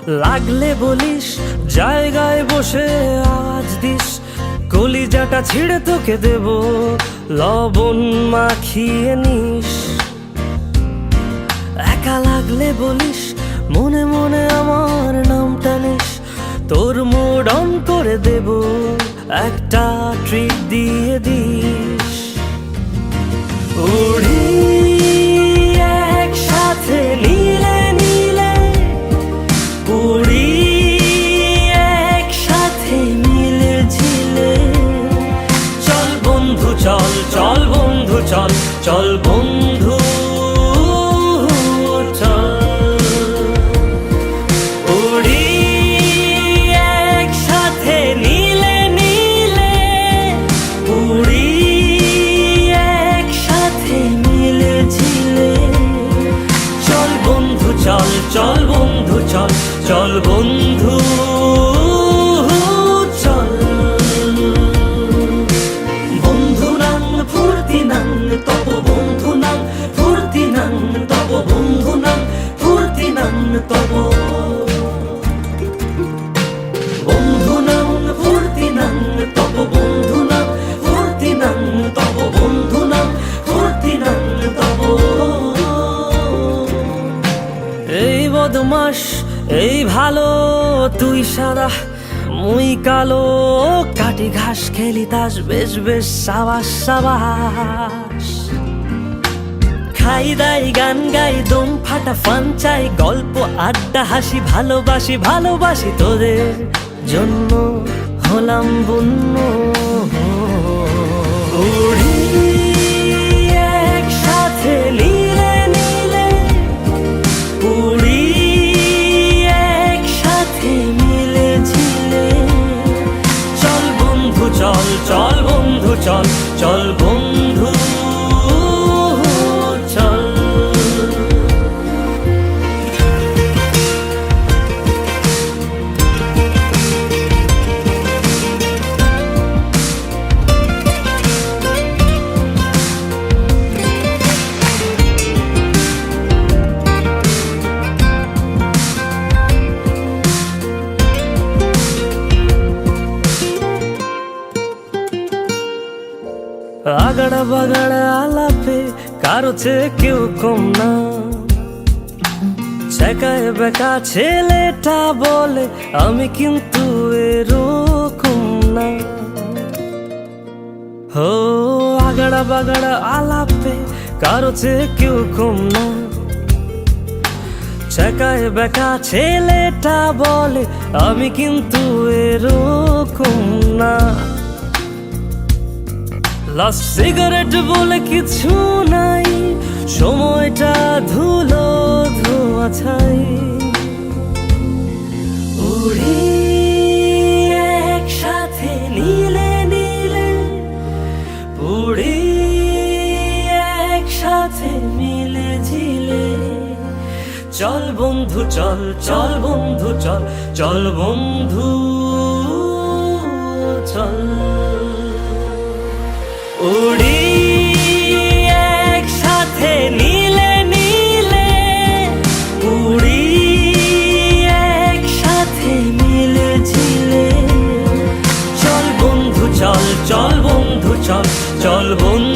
লাগলে বলিস, জায়গায় বসে আওয়াজ দিস, কলিজাটা ছিঁড়ে তোকে দেব, লবণ মাখিয়ে নিস। একা লাগলে বলিস, মনে মনে আমার নামটা নিস, তোর মুড অন করে দেব, একটা ট্রিট দিয়ে দিস। উড়ি একসাথে নীলে নীলে, উড়ি একসাথে মিলে ঝিলে, চল বন্ধু চল, চল বন্ধু চল, চল বন্ধু চল। উড়ি একসাথে নীলে নীলে, উড়ি একসাথে মিলে ঝিলে, চল বন্ধু চল, চল বন্ধু চল, চল বন্ধু চল। বন্ধু নাং ফুর্তি নাং তব, বন্ধু নাং ফুর্তি নাং তব, বন্ধু নাং ফুর্তি নাং তব, বন্ধু নাং ফুর্তি নাং তব, বন্ধু নাং ফুর্তি নাং তব, বন্ধু নাং ফুর্তি নাং তব। এই বদমাস এই ভালো, তুই সাদা মুই কালো, কাটি ঘাস খেলি তাস, বেশ বেশ সাবাস সাবাস। খাই দাই গান গাই, দম ফাটা ফান চাই, গল্প আড্ডা হাসি, ভালোবাসি ভালোবাসি তোদের জন্য হলাম বন্য। উড়ি একসাথে নীলে নীলে, উড়ি একসাথে মিলে ঝিলে, চল বন্ধু চল, চল বন্ধু চল, চল বন্ধু চল। আগাড়া বাগাড়া আলাপে কারো চেয়ে কেউ কম না, ছেকায় বেকা ছেলেটা বলে আমি কিন্তু এরকম না। হো আগাড়া বাগাড়া আলাপে কারো চেয়ে কেউ কম না, ছেকায় বেকা ছেলেটা বলে আমি কিন্তু এরকম না। লাস্ট সিগারেট বলে কিছু নাই, সময়টা ধুলো ধোয়া ছাই। উড়ি একসাথে নীলে নীলে, উড়ি একসাথে মিলে ঝিলে, চল বন্ধু চল, চল বন্ধু চল, চল বন্ধু চল। উড়ি একসাথে নীলে নীলে, উড়ি একসাথে মিলে ঝিলে, চল বন্ধু চল, চল বন্ধু চল, চল বন্ধু